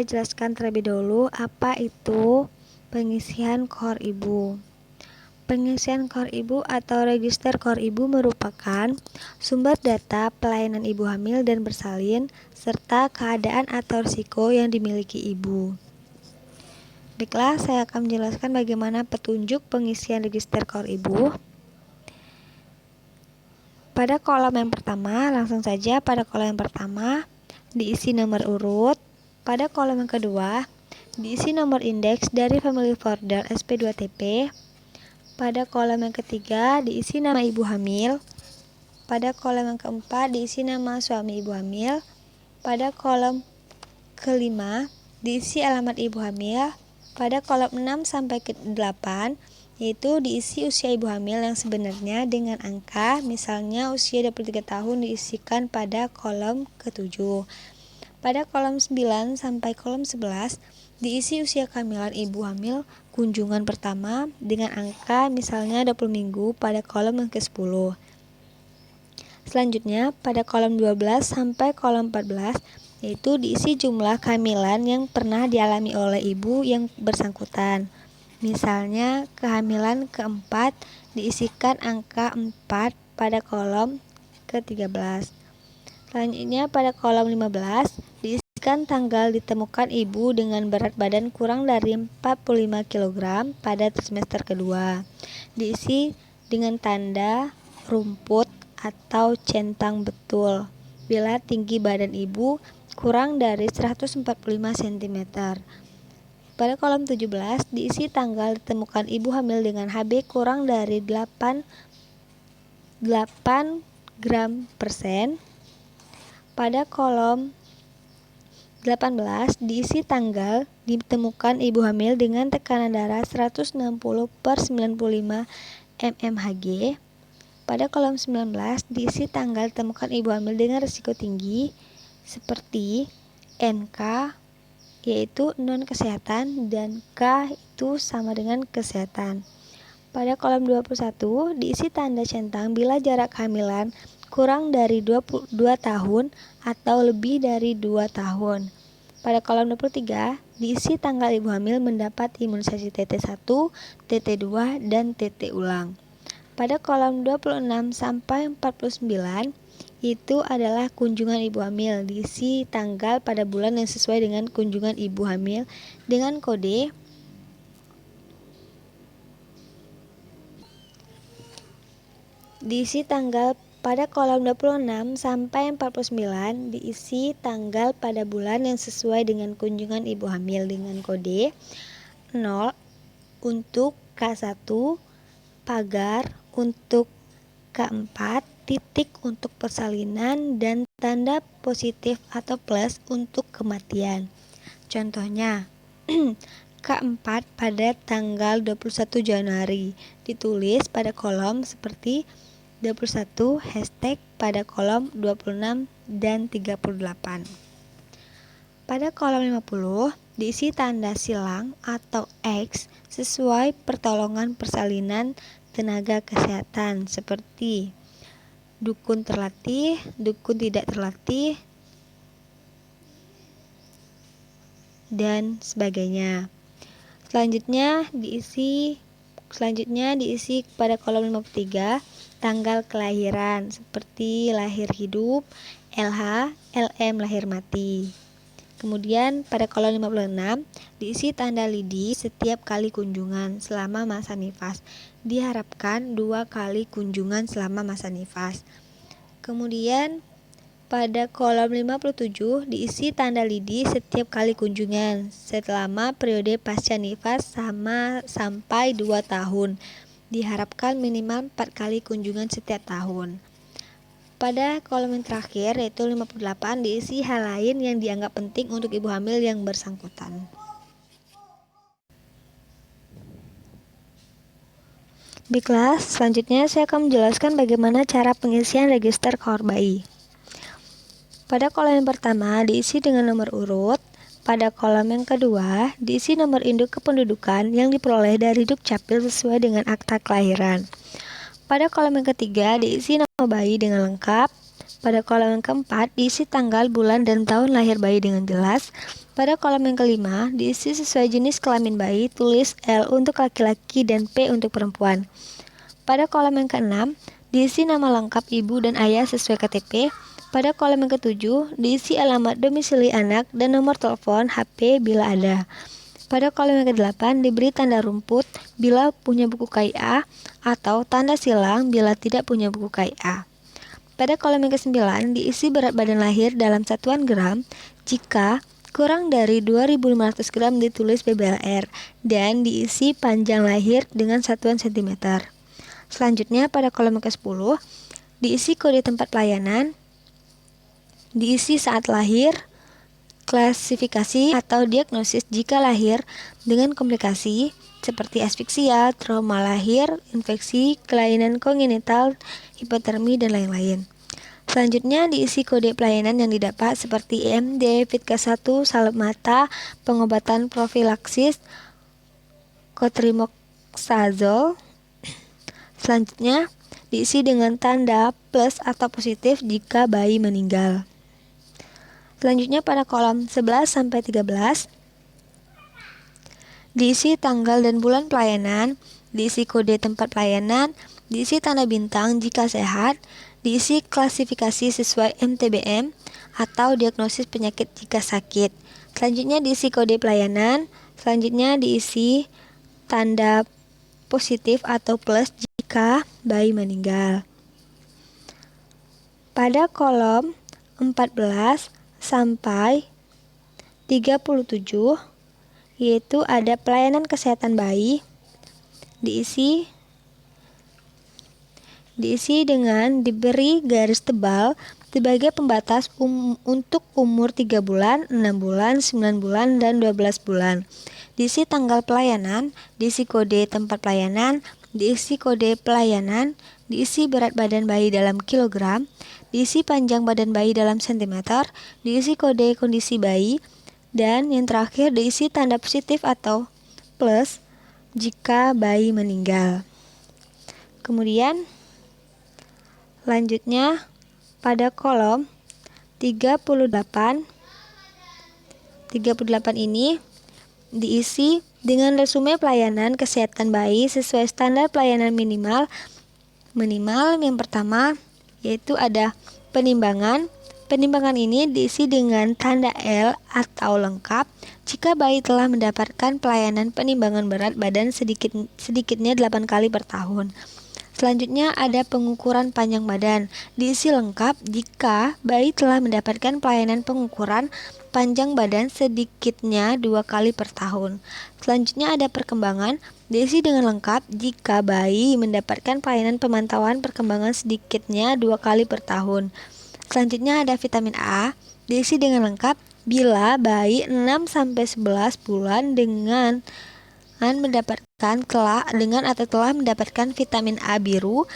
saya jelaskan terlebih dahulu apa itu pengisian KOR Ibu. Pengisian KOR Ibu atau Register KOR Ibu merupakan sumber data pelayanan ibu hamil dan bersalin serta keadaan atau risiko yang dimiliki ibu. Baiklah, saya akan menjelaskan bagaimana petunjuk pengisian Register KOR Ibu. Pada kolom yang pertama, langsung saja pada kolom yang pertama diisi nomor urut. Pada kolom yang kedua, diisi nomor indeks dari Family Folder SP2TP. Pada kolom yang ketiga, diisi nama ibu hamil. Pada kolom yang keempat, diisi nama suami ibu hamil. Pada kolom kelima, diisi alamat ibu hamil. Pada kolom 6 sampai ke 8, yaitu diisi usia ibu hamil yang sebenarnya dengan angka, misalnya usia 23 tahun diisikan pada kolom ke-7. Pada kolom 9 sampai kolom 11, diisi usia kehamilan ibu hamil kunjungan pertama dengan angka misalnya 20 minggu pada kolom yang ke-10. Selanjutnya pada kolom 12 sampai kolom 14 yaitu diisi jumlah kehamilan yang pernah dialami oleh ibu yang bersangkutan. Misalnya kehamilan keempat diisikan angka 4 pada kolom ke-13. Selanjutnya pada kolom 15 diisikan tanggal ditemukan ibu dengan berat badan kurang dari 45 kg pada trimester kedua. Diisi dengan tanda rumput atau centang betul bila tinggi badan ibu kurang dari 145 cm. Pada kolom 17 diisi tanggal ditemukan ibu hamil dengan HB kurang dari 8 gram persen. Pada kolom 18 diisi tanggal ditemukan ibu hamil dengan tekanan darah 160/95 mmHg. Pada kolom 19 diisi tanggal ditemukan ibu hamil dengan risiko tinggi seperti NK yaitu non kesehatan dan K itu sama dengan kesehatan. Pada kolom 21 diisi tanda centang bila jarak kehamilan kurang dari 22 tahun atau lebih dari 2 tahun. Pada kolom 23 diisi tanggal ibu hamil mendapat imunisasi TT1, TT2, dan TT ulang. Pada kolom 26 sampai 49 itu adalah kunjungan ibu hamil, diisi tanggal pada bulan yang sesuai dengan kunjungan ibu hamil dengan kode diisi tanggal pada kolom 26 sampai 49 diisi tanggal pada bulan yang sesuai dengan kunjungan ibu hamil dengan kode 0 untuk K1, pagar untuk K4, titik untuk persalinan, dan tanda positif atau plus untuk kematian. Contohnya, K4 pada tanggal 21 Januari ditulis pada kolom seperti 21 hashtag pada kolom 26 dan 38. Pada kolom 50 diisi tanda silang atau X sesuai pertolongan persalinan tenaga kesehatan seperti dukun terlatih, dukun tidak terlatih, dan sebagainya. Selanjutnya diisi pada kolom 53 tanggal kelahiran seperti lahir hidup, LH, LM lahir mati. Kemudian pada kolom 56 diisi tanda lidi setiap kali kunjungan selama masa nifas. Diharapkan 2 kali kunjungan selama masa nifas. Kemudian pada kolom 57 diisi tanda lidi setiap kali kunjungan selama periode pasca nifas sampai 2 tahun. Diharapkan minimal 4 kali kunjungan setiap tahun. Pada kolom yang terakhir yaitu 58 diisi hal lain yang dianggap penting untuk ibu hamil yang bersangkutan. Baiklah, selanjutnya saya akan menjelaskan bagaimana cara pengisian register KOR bayi. Pada kolom yang pertama diisi dengan nomor urut. Pada kolom yang kedua diisi nomor induk kependudukan yang diperoleh dari Dukcapil sesuai dengan akta kelahiran. Pada kolom yang ketiga diisi nama bayi dengan lengkap. Pada kolom yang keempat, diisi tanggal, bulan, dan tahun lahir bayi dengan jelas. Pada kolom yang kelima, diisi sesuai jenis kelamin bayi, tulis L untuk laki-laki dan P untuk perempuan. Pada kolom yang keenam, diisi nama lengkap ibu dan ayah sesuai KTP. Pada kolom yang ketujuh, diisi alamat domisili anak dan nomor telepon HP bila ada. Pada kolom yang ke-8, diberi tanda rumput bila punya buku KIA atau tanda silang bila tidak punya buku KIA. Pada kolom yang ke-9, diisi berat badan lahir dalam satuan gram. Jika kurang dari 2.500 gram ditulis PBLR dan diisi panjang lahir dengan satuan cm. Selanjutnya pada kolom yang ke-10, diisi kode tempat pelayanan, diisi saat lahir, klasifikasi atau diagnosis jika lahir dengan komplikasi seperti asfiksia, trauma lahir, infeksi, kelainan kongenital, hipotermi, dan lain-lain. Selanjutnya diisi kode pelayanan yang didapat seperti IMD, Fitka 1, salep mata, pengobatan profilaksis, cotrimoxazole. Selanjutnya diisi dengan tanda plus atau positif jika bayi meninggal. Selanjutnya pada kolom 11-13, diisi tanggal dan bulan pelayanan, diisi kode tempat pelayanan, diisi tanda bintang jika sehat, diisi klasifikasi sesuai MTBM atau diagnosis penyakit jika sakit. Selanjutnya diisi kode pelayanan, selanjutnya diisi tanda positif atau plus jika bayi meninggal. Pada kolom 14 sampai 37 yaitu ada pelayanan kesehatan bayi, diisi dengan diberi garis tebal sebagai pembatas untuk umur 3 bulan, 6 bulan, 9 bulan, dan 12 bulan. Diisi tanggal pelayanan, diisi kode tempat pelayanan, diisi kode pelayanan, diisi berat badan bayi dalam kilogram, diisi panjang badan bayi dalam sentimeter, diisi kode kondisi bayi, dan yang terakhir diisi tanda positif atau plus jika bayi meninggal. Kemudian lanjutnya pada kolom 38 ini diisi dengan resume pelayanan kesehatan bayi sesuai standar pelayanan minimal. Yang pertama yaitu ada penimbangan. Penimbangan ini diisi dengan tanda L atau lengkap jika bayi telah mendapatkan pelayanan penimbangan berat badan sedikitnya 8 kali per tahun. Selanjutnya ada pengukuran panjang badan, diisi lengkap jika bayi telah mendapatkan pelayanan pengukuran panjang badan sedikitnya 2 kali per tahun. Selanjutnya ada perkembangan, diisi dengan lengkap jika bayi mendapatkan pelayanan pemantauan perkembangan sedikitnya 2 kali per tahun. Selanjutnya ada vitamin A, diisi dengan lengkap bila bayi 6-11 bulan dengan telah mendapatkan vitamin A biru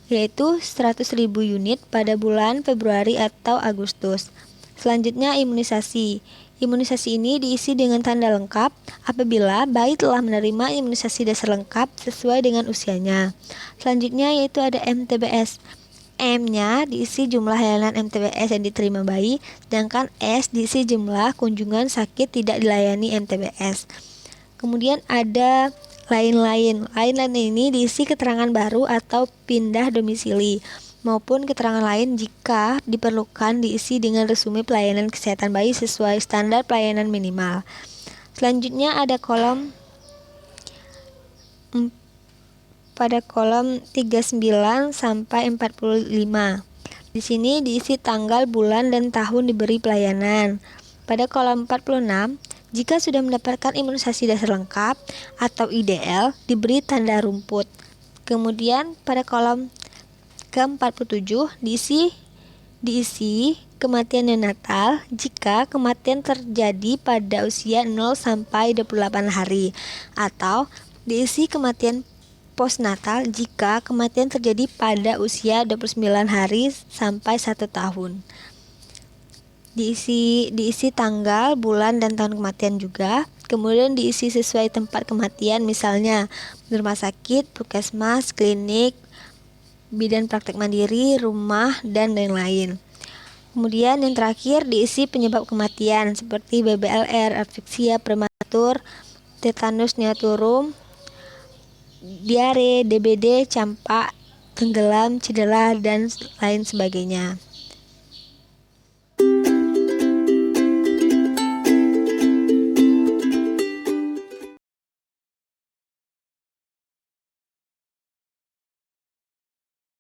yaitu 100.000 unit pada bulan Februari atau Agustus. Selanjutnya imunisasi. Imunisasi ini diisi dengan tanda lengkap apabila bayi telah menerima imunisasi dasar lengkap sesuai dengan usianya. Selanjutnya yaitu ada MTBS. M-nya diisi jumlah layanan MTBS yang diterima bayi, sedangkan S diisi jumlah kunjungan sakit tidak dilayani MTBS. Kemudian ada lain-lain. Lain-lain ini diisi keterangan baru atau pindah domisili maupun keterangan lain jika diperlukan diisi dengan resume pelayanan kesehatan bayi sesuai standar pelayanan minimal. Selanjutnya ada pada kolom 39 sampai 45. Di sini diisi tanggal, bulan, dan tahun diberi pelayanan. Pada kolom 46, jika sudah mendapatkan imunisasi dasar lengkap atau IDL, diberi tanda rumput. Kemudian pada kolom ke-47 diisi kematian neonatal jika kematian terjadi pada usia 0 sampai 28 hari atau diisi kematian postnatal jika kematian terjadi pada usia 29 hari sampai 1 tahun. Diisi tanggal, bulan, dan tahun kematian juga. Kemudian diisi sesuai tempat kematian, misalnya rumah sakit, puskesmas, klinik, bidan praktek mandiri, rumah, dan lain-lain. Kemudian yang terakhir diisi penyebab kematian seperti BBLR, asfiksia prematur, tetanus neonatum, diare, DBD, campak, tenggelam, cedera, dan lain sebagainya.